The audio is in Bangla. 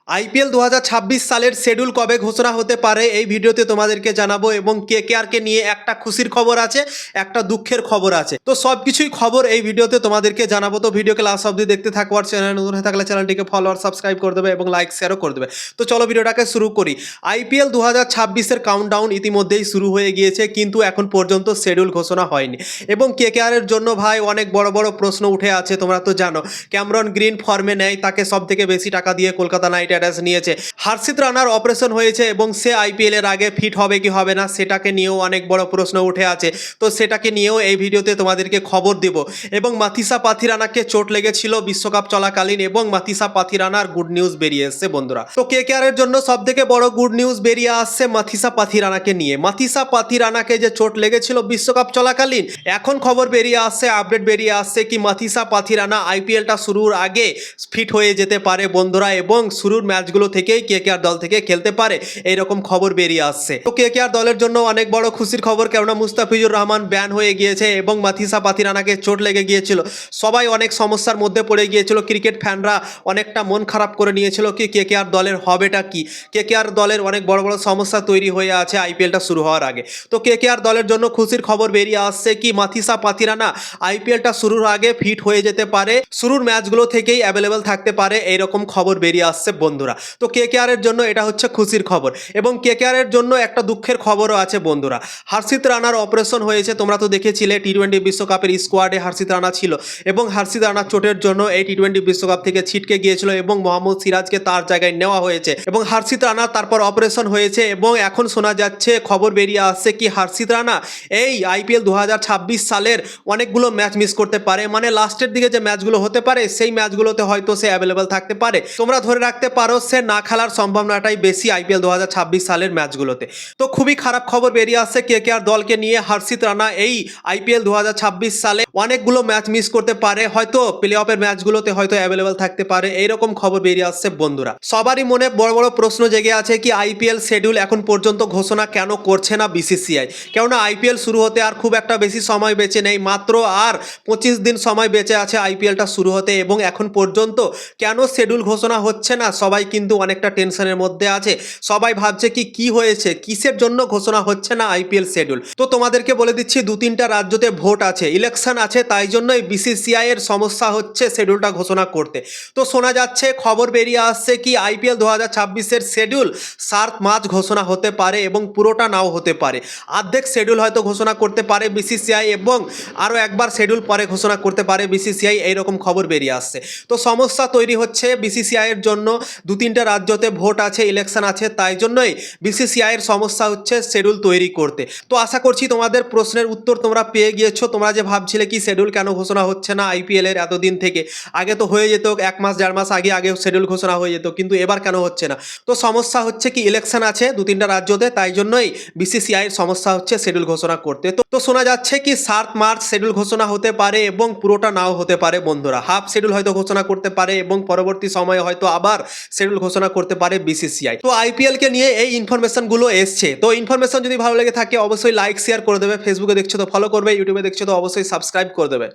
আইপিএল 2026 সালের শিডিউল কবে ঘোষণা হতে পারে এই ভিডিওতে তোমাদেরকে জানাবো এবং কেকেআরকে নিয়ে একটা খুশির খবর আছে, একটা দুঃখের খবর আছে। তো সবকিছুই খবর এই ভিডিওতে তোমাদেরকে জানাবো। তো ভিডিওকে লাস্ট অবধি দেখতে থাকো, আর চ্যানেল নতুন হয়ে থাকলে চ্যানেলটিকে ফলো আর সাবস্ক্রাইব করে দেবে এবং লাইক শেয়ারও করে দেবে। তো চলো ভিডিওটাকে শুরু করি। আইপিএল 2026-এর কাউন্টডাউন ইতিমধ্যেই শুরু হয়ে গিয়েছে, কিন্তু এখন পর্যন্ত শিডিউল ঘোষণা হয়নি এবং কেকেআরের জন্য ভাই অনেক বড় বড় প্রশ্ন উঠে আছে। তোমরা তো জানো ক্যামরন গ্রিন ফর্মে নেয়, তাকে সব থেকে বেশি টাকা দিয়ে কলকাতা নাইট রাইডার্স নিয়েছে। হর্ষিত রানার অপারেশন হয়েছে এবং সে আইপিএল এর আগে ফিট হবে কি হবে না সেটাকে নিয়েও অনেক বড় প্রশ্ন উঠে আছে। তো সেটাকে নিয়েও এই ভিডিওতে তোমাদেরকে খবর দিব। এবং মাথিসা পাথিরানাকে চোট লেগেছিল বিশ্বকাপ চলাকালীন এবং মাথিসা পাথিরানার গুড নিউজ বেরিয়ে এসছে বন্ধুরা। তো কেকেআরের জন্য সব থেকে বড় গুড নিউজ বেরিয়ে আসছে মাথিসা পাথিরানাকে নিয়ে। মাথিসা পাথিরানাকে যে চোট লেগেছিল বিশ্বকাপ চলাকালীন, এখন খবর বেরিয়ে আসছে, আপডেট বেরিয়ে আসছে কি মাথিসা পাথিরানা আইপিএলটা শুরুর আগে ফিট হয়ে যেতে পারে বন্ধুরা, এবং শুরুর ম্যাচগুলো থেকেই কেকেআর দল থেকে খেলতে পারে, এইরকম খবর বেরিয়ে আসছে। তো কেকেআর দলের জন্য অনেক বড় খুশির খবর, কেননা মুস্তাফিজুর রহমান ব্যান হয়ে গিয়েছে এবং মাথিসা পাথিরানাকে চোট লেগে গিয়েছিল। সবাই অনেক সমস্যার মধ্যে পড়ে গিয়েছিল, ক্রিকেট ফ্যানরা অনেকটা মন খারাপ করে নিয়েছিল কি কেকেআর দলের হবেটা কি। কেকেআর দলের অনেক বড় বড় সমস্যা তৈরি হয়ে আছে আইপিএলটা শুরু হওয়ার আগে। তো কেকেআর দলের জন্য খুশির খবর বেরিয়ে আসছে কি মাথিসা পাথিরানা আইপিএলটা শুরুর আগে ফিট হয়ে যেতে পারে, শুরুর ম্যাচগুলো থেকেই অ্যাভেলেবেল থাকতে পারে, এইরকম খবর বেরিয়ে আসছে বন্ধুরা। তো কেকেআর এর জন্য এটা হচ্ছে খুশির খবর। এবং কেকেআর এর জন্য একটা দুঃখের খবরও আছে বন্ধুরা। হর্ষিত রানার অপারেশন হয়েছে, তোমরা তো দেখেছিলে টি-20 বিশ্বকাপের স্কোয়াডে হর্ষিত রানা ছিল এবং হর্ষিত রানার চোটের জন্য এই টি-20 বিশ্বকাপ থেকে ছিটকে গিয়েছিল এবং মোহাম্মদ সিরাজকে তার জায়গায় নেওয়া হয়েছে এবং হর্ষিত রানার তারপর অপারেশন হয়েছে। এবং এখন শোনা যাচ্ছে, খবর বেরিয়ে আসছে কি হর্ষিত রানা এই আইপিএল 2026 সালের অনেকগুলো ম্যাচ মিস করতে পারে, মানে লাস্টের দিকে যে ম্যাচগুলো হতে পারে সেই ম্যাচগুলোতে হয়তো সে অ্যাভেলেবল থাকতে পারে। তোমরা ধরে রাখতে পারো সে না খেলার সম্ভাবনাটাই বেশি আইপিএল 2026 সালের ম্যাচগুলোতে। তো খুবই খারাপ খবর বেরিয়ে আসছে কেকেআর দলকে নিয়ে। হর্ষিত রানা এই আইপিএল 2026 সালে অনেকগুলো ম্যাচ মিস করতে পারে, হয়তো প্লে অফের ম্যাচগুলোতে হয়তো অ্যাভেলেবল থাকতে পারে, এইরকম খবর বেরিয়ে আসছে বন্ধুরা। সবারই মনে বড় বড় প্রশ্ন জেগে আছে কি আইপিএল শিডিউল এখন পর্যন্ত ঘোষণা কেন করছে না বিসিসিআই। কেননা আইপিএল শুরু হতে আর খুব একটা বেশি সময় বেঁচে নেই, মাত্র আর 25 দিন সময় বেঁচে আছে আইপিএলটা শুরু হতে, এবং এখন পর্যন্ত কেন শিডিউল ঘোষণা হচ্ছে না সবাই কিন্তু অনেকটা টেনশনের মধ্যে আছে। সবাই ভাবছে কি কি হয়েছে, কিসের জন্য ঘোষণা হচ্ছে না আইপিএল শিডিউল। তো তোমাদেরকে বলে দিচ্ছি, 2-3টা রাজ্যতে ভোট আছে, ইলেকশন আছে, তাই জন্যই বিসিসিআই এর সমস্যা হচ্ছে শিডিউলটা ঘোষণা করতে। তো শোনা যাচ্ছে, খবর বেরিয়ে আসছে কি আইপিএল 2026-এর শিডিউল 7 মার্চ ঘোষণা হতে পারে এবং পুরোটা নাও হতে পারে। অর্ধেক শিডিউল হয়তো ঘোষণা করতে পারে বিসিসিআই এবং আরও একবার শিডিউল পরে ঘোষণা করতে পারে বিসিসিআই, এইরকম খবর বেরিয়ে আসছে। তো সমস্যা তৈরি হচ্ছে বিসিসিআই এর জন্য, 2-3টে রাজ্যতে ভোট আছে, ইলেকশন আছে, তাই জন্যই বিসিসিআই এর সমস্যা হচ্ছে শিডিউল তৈরি করতে। তো আশা করছি তোমাদের প্রশ্নের উত্তর তোমরা পেয়ে গিয়েছো। তোমরা যে ভাবছিলে কি শিডিউল কেন ঘোষণা হচ্ছে না আইপিএল এর এতদিন থেকে, আগে তো হয়ে যেত 1 মাস 1.5 মাস আগে আগে শিডিউল ঘোষণা হয়ে যেত, কিন্তু এবার কেন হচ্ছে না। তো সমস্যা হচ্ছে কি ইলেকশন আছে 2-3টা রাজ্যতে, তাই জন্যই বিসিসিআই এর সমস্যা হচ্ছে শিডিউল ঘোষণা করতে। তো শোনা যাচ্ছে কি 7 মার্চ শিডিউল ঘোষণা হতে পারে এবং পুরোটা নাও হতে পারে বন্ধুরা। হাফ শিডিউল হয়তো ঘোষণা করতে পারে এবং পরবর্তী সময়ে হয়তো আবার শিডিউল ঘোষণা করতে পারে বিসিসিআই। তো আইপিএল কে নিয়ে এই ইনফরমেশনগুলো এসছে। তো ইনফরমেশন যদি ভালো লেগে থাকে অবশ্যই লাইক শেয়ার করে দেবে। ফেসবুকে দেখছো তো ফলো করবে, ইউটিউবে দেখছো তো অবশ্যই সাবস্ক্রাইব করে দেবে।